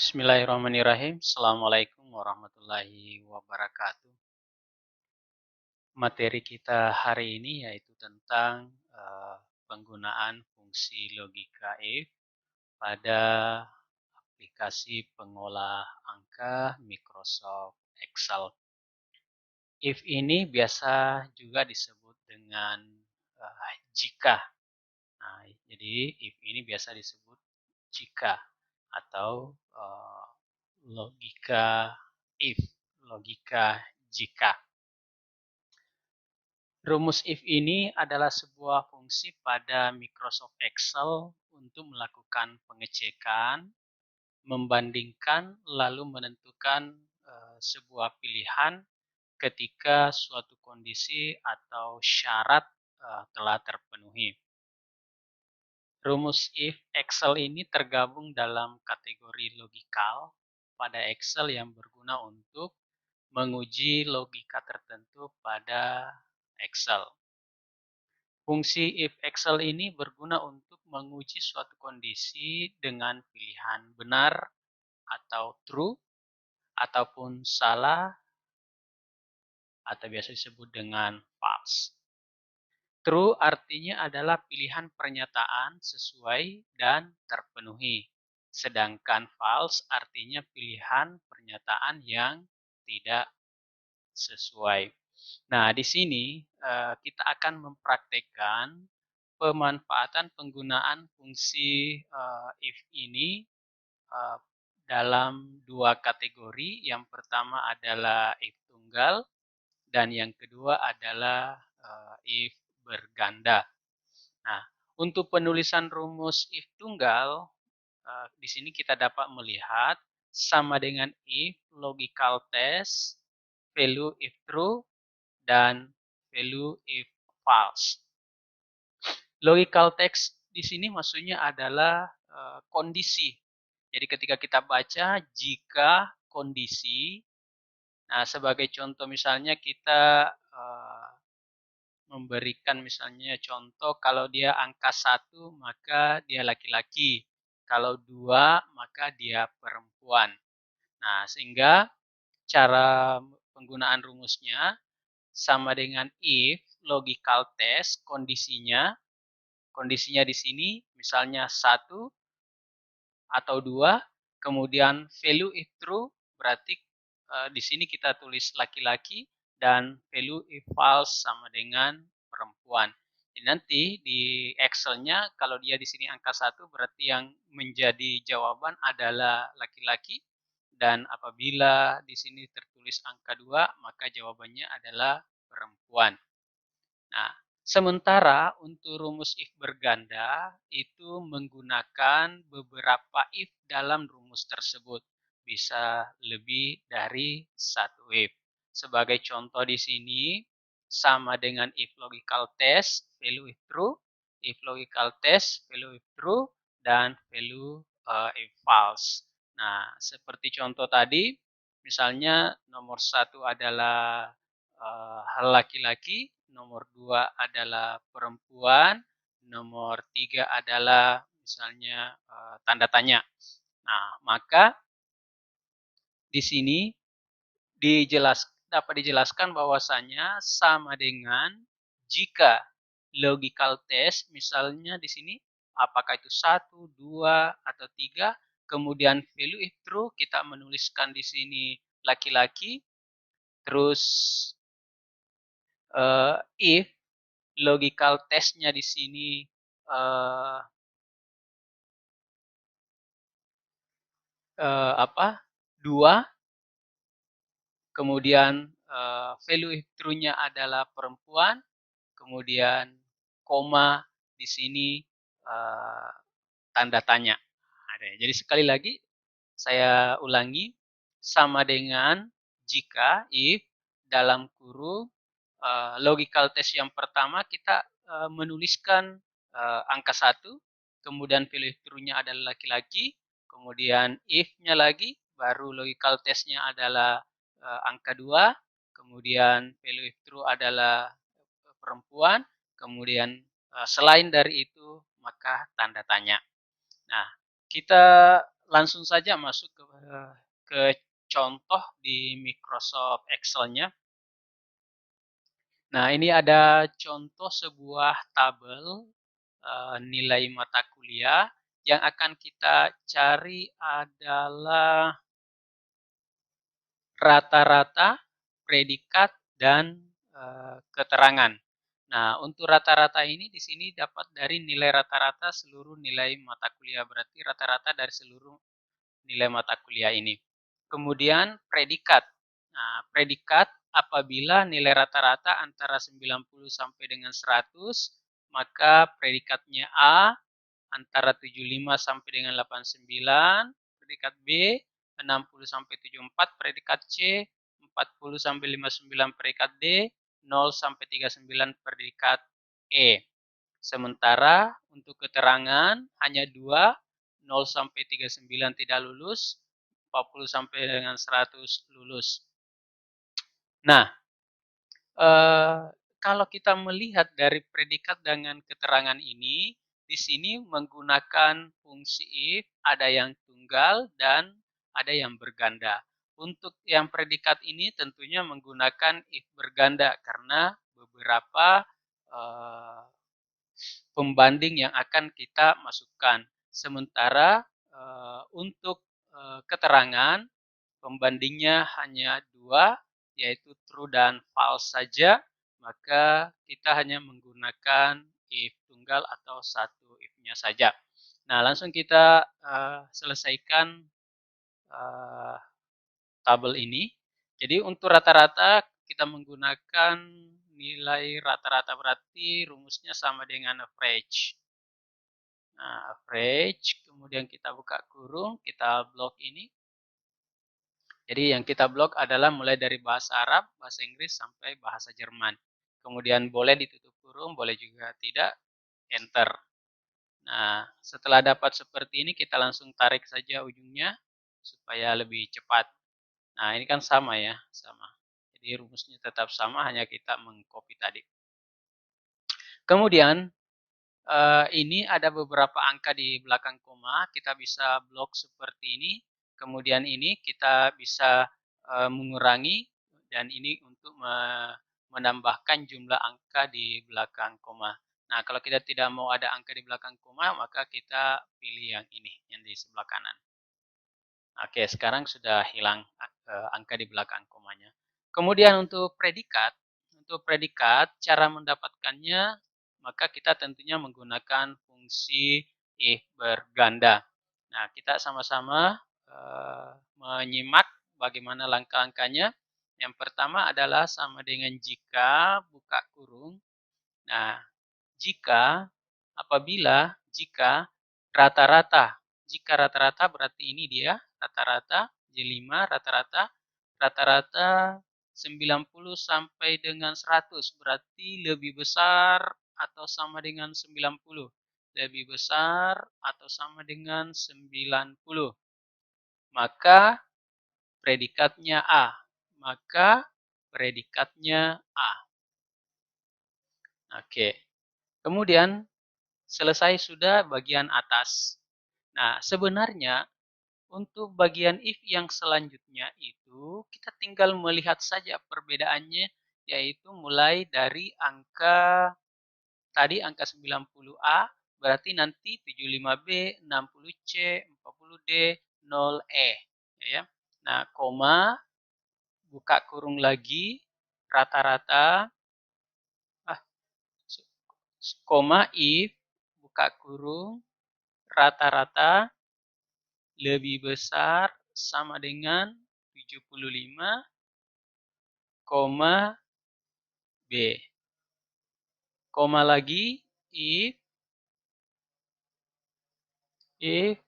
Bismillahirrahmanirrahim. Assalamualaikum warahmatullahi wabarakatuh. Materi kita hari ini yaitu tentang penggunaan fungsi logika if pada aplikasi pengolah angka Microsoft Excel. If ini biasa juga disebut dengan jika. Nah, jadi if ini biasa disebut jika atau logika if, logika jika. Rumus if ini adalah sebuah fungsi pada Microsoft Excel untuk melakukan pengecekan, membandingkan, lalu menentukan sebuah pilihan ketika suatu kondisi atau syarat telah terpenuhi. Rumus if Excel ini tergabung dalam kategori logikal pada Excel yang berguna untuk menguji logika tertentu pada Excel. Fungsi if Excel ini berguna untuk menguji suatu kondisi dengan pilihan benar atau true, ataupun salah, atau biasa disebut dengan false. True artinya adalah pilihan pernyataan sesuai dan terpenuhi. Sedangkan false artinya pilihan pernyataan yang tidak sesuai. Nah, di sini kita akan mempraktekkan pemanfaatan penggunaan fungsi if ini dalam dua kategori. Yang pertama adalah if tunggal dan yang kedua adalah if berganda. Nah, untuk penulisan rumus if tunggal, di sini kita dapat melihat sama dengan if logical test, value if true, dan value if false. Logical text di sini maksudnya adalah kondisi. Jadi ketika kita baca jika kondisi, nah sebagai contoh misalnya kita memberikan misalnya contoh kalau dia angka 1 maka dia laki-laki, kalau 2 maka dia perempuan. Nah sehingga cara penggunaan rumusnya sama dengan if logical test kondisinya di sini misalnya 1 atau 2, kemudian value if true berarti di sini kita tulis laki-laki dan value if false sama dengan perempuan. Jadi nanti di Excel-nya kalau dia di sini angka 1 berarti yang menjadi jawaban adalah laki-laki, dan apabila di sini tertulis angka 2 maka jawabannya adalah perempuan. Nah, sementara untuk rumus if berganda itu menggunakan beberapa if dalam rumus tersebut. Bisa lebih dari satu if. Sebagai contoh di sini sama dengan if logical test, value if true, if logical test, value if true, dan value if false. Nah, seperti contoh tadi, misalnya nomor 1 adalah hal laki-laki, nomor 2 adalah perempuan, nomor 3 adalah misalnya tanda tanya. Nah, maka di sini dapat dijelaskan bahwasanya sama dengan jika logical test, misalnya di sini apakah itu 1, 2, atau 3, kemudian value if true kita menuliskan di sini laki-laki, terus if logical testnya di sini apa 2, kemudian value if true-nya adalah perempuan, kemudian koma di sini tanda tanya. Jadi sekali lagi saya ulangi, sama dengan jika if dalam kurung logical test yang pertama kita menuliskan angka 1, kemudian value true-nya adalah laki-laki, kemudian if-nya lagi, baru logical test-nya adalah angka 2, kemudian value if true adalah perempuan, kemudian selain dari itu maka tanda tanya. Nah, kita langsung saja masuk ke ke contoh di Microsoft Excel-nya. Nah, ini ada contoh sebuah tabel nilai mata kuliah. Yang akan kita cari adalah rata-rata, predikat, dan keterangan. Nah, untuk rata-rata ini di sini dapat dari nilai rata-rata seluruh nilai mata kuliah. Berarti rata-rata dari seluruh nilai mata kuliah ini. Kemudian predikat. Nah, predikat apabila nilai rata-rata antara 90 sampai dengan 100, maka predikatnya A antara 75 sampai dengan 89, predikat B 60 sampai 74, predikat C 40 sampai 59, predikat D 0 sampai 39, predikat E. Sementara untuk keterangan hanya 2, 0 sampai 39 tidak lulus, 40 sampai dengan 100 lulus. Nah, kalau kita melihat dari predikat dengan keterangan ini, di sini menggunakan fungsi if, ada yang tunggal dan ada yang berganda. Untuk yang predikat ini tentunya menggunakan if berganda karena beberapa pembanding yang akan kita masukkan. Sementara untuk keterangan pembandingnya hanya 2, yaitu true dan false saja, maka kita hanya menggunakan if tunggal atau satu if-nya saja. Nah, langsung kita selesaikan tabel ini. Jadi untuk rata-rata kita menggunakan nilai rata-rata, berarti rumusnya sama dengan average. Nah, average, kemudian kita buka kurung, kita blok ini. Jadi yang kita blok adalah mulai dari bahasa Arab, bahasa Inggris, sampai bahasa Jerman. Kemudian boleh ditutup kurung, boleh juga tidak, enter. Nah, setelah dapat seperti ini, kita langsung tarik saja ujungnya, supaya lebih cepat. Nah, ini kan sama ya, sama. Jadi rumusnya tetap sama, hanya kita mengcopy tadi. Kemudian, ini ada beberapa angka di belakang koma, kita bisa blok seperti ini. Kemudian ini kita bisa mengurangi, dan ini untuk menambahkan jumlah angka di belakang koma. Nah, kalau kita tidak mau ada angka di belakang koma, maka kita pilih yang ini, yang di sebelah kanan. Oke, sekarang sudah hilang angka di belakang komanya. Kemudian untuk predikat, cara mendapatkannya, maka kita tentunya menggunakan fungsi if berganda. Nah, kita sama-sama menyimak bagaimana langkah-langkahnya. Yang pertama adalah sama dengan jika, buka kurung. Nah, jika rata-rata, jika rata-rata berarti ini dia, rata-rata, J5 rata-rata 90 sampai dengan 100, berarti lebih besar atau sama dengan 90. Lebih besar atau sama dengan 90. Maka predikatnya A. Maka predikatnya A. Oke. Kemudian selesai sudah bagian atas. Nah, sebenarnya untuk bagian if yang selanjutnya itu kita tinggal melihat saja perbedaannya, yaitu mulai dari angka tadi angka 90A, berarti nanti 75B, 60C, 40D, 0E. Ya. Nah, koma, buka kurung lagi, rata-rata, koma if, buka kurung, rata-rata lebih besar sama dengan 75, B. Koma lagi, if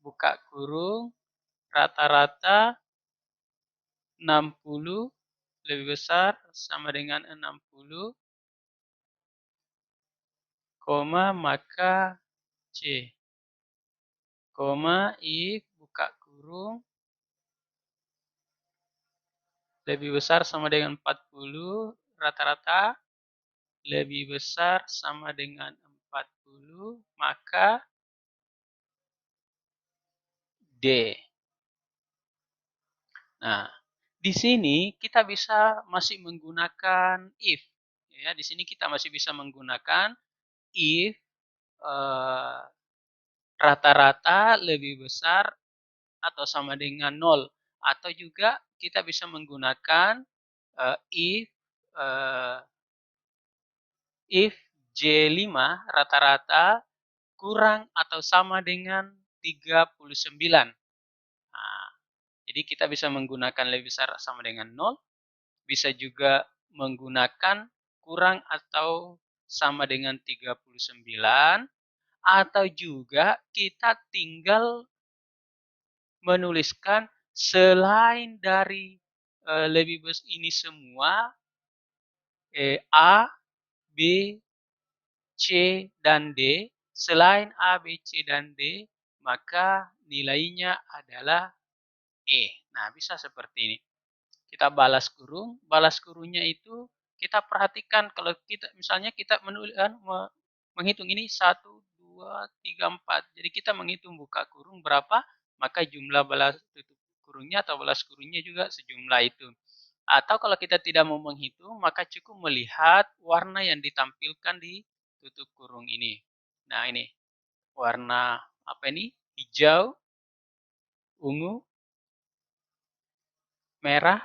buka kurung, rata-rata 60 lebih besar sama dengan 60, maka C. If buka kurung lebih besar sama dengan 40, rata-rata lebih besar sama dengan 40, maka D. Nah, di sini kita bisa masih menggunakan if. Ya, di sini kita masih bisa menggunakan if rata-rata lebih besar atau sama dengan 0. Atau juga kita bisa menggunakan if uh, if J5 rata-rata kurang atau sama dengan 39. Nah, jadi kita bisa menggunakan lebih besar sama dengan 0, bisa juga menggunakan kurang atau sama dengan 39, atau juga kita tinggal menuliskan selain dari lebih besar ini semua, A, B, C, dan D, selain A, B, C, dan D, maka nilainya adalah E. Nah, bisa seperti ini. Kita balas kurungnya itu kita perhatikan kalau kita misalnya kita menghitung ini 1, 2, 3, 4. Jadi kita menghitung buka kurung berapa, maka jumlah balas tutup kurungnya atau balas kurungnya juga sejumlah itu. Atau kalau kita tidak mau menghitung, maka cukup melihat warna yang ditampilkan di tutup kurung ini. Nah, ini warna apa ini? Hijau, ungu, merah,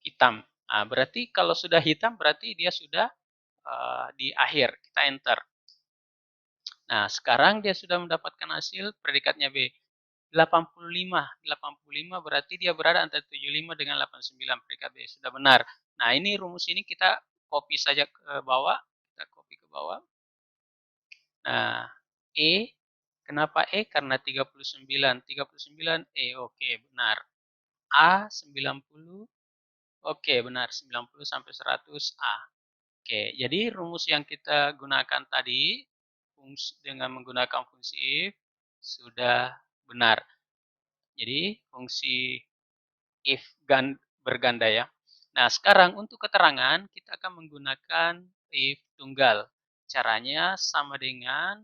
hitam. Nah, berarti kalau sudah hitam berarti dia sudah di akhir. Kita enter. Nah, sekarang dia sudah mendapatkan hasil predikatnya B. 85. 85 berarti dia berada antara 75 dengan 89 predikat B. Sudah benar. Nah, ini rumus ini kita copy saja ke bawah. Kita copy ke bawah. Nah, E. Kenapa E? Karena 39. 39 E. Oke, benar. A 90. Oke, benar. 90 sampai 100 A. Oke, jadi rumus yang kita gunakan tadi dengan menggunakan fungsi if sudah benar. Jadi fungsi if berganda ya. Nah, sekarang untuk keterangan kita akan menggunakan if tunggal. Caranya sama dengan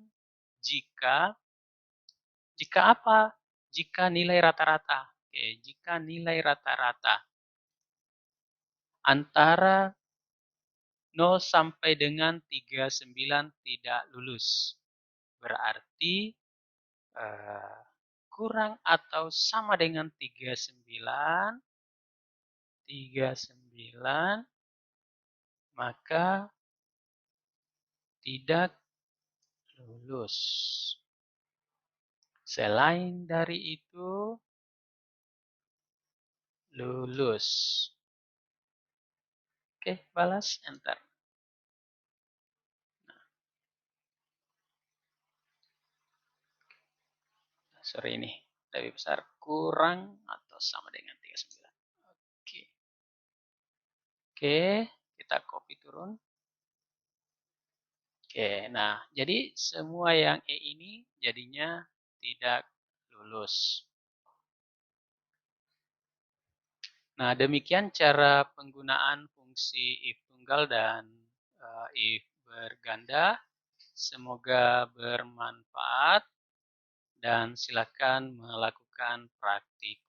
jika apa? Jika nilai rata-rata. Oke, jika nilai rata-rata antara 0 sampai dengan 39 tidak lulus. Berarti kurang atau sama dengan 39, maka tidak lulus. Selain dari itu, lulus. Oke, balas, enter. Sorry ini, lebih besar, kurang atau sama dengan 39. Oke. Oke, kita copy turun. Oke, nah jadi semua yang E ini jadinya tidak lulus. Nah, demikian cara penggunaan fungsi if tunggal dan if berganda. Semoga bermanfaat dan silakan melakukan praktik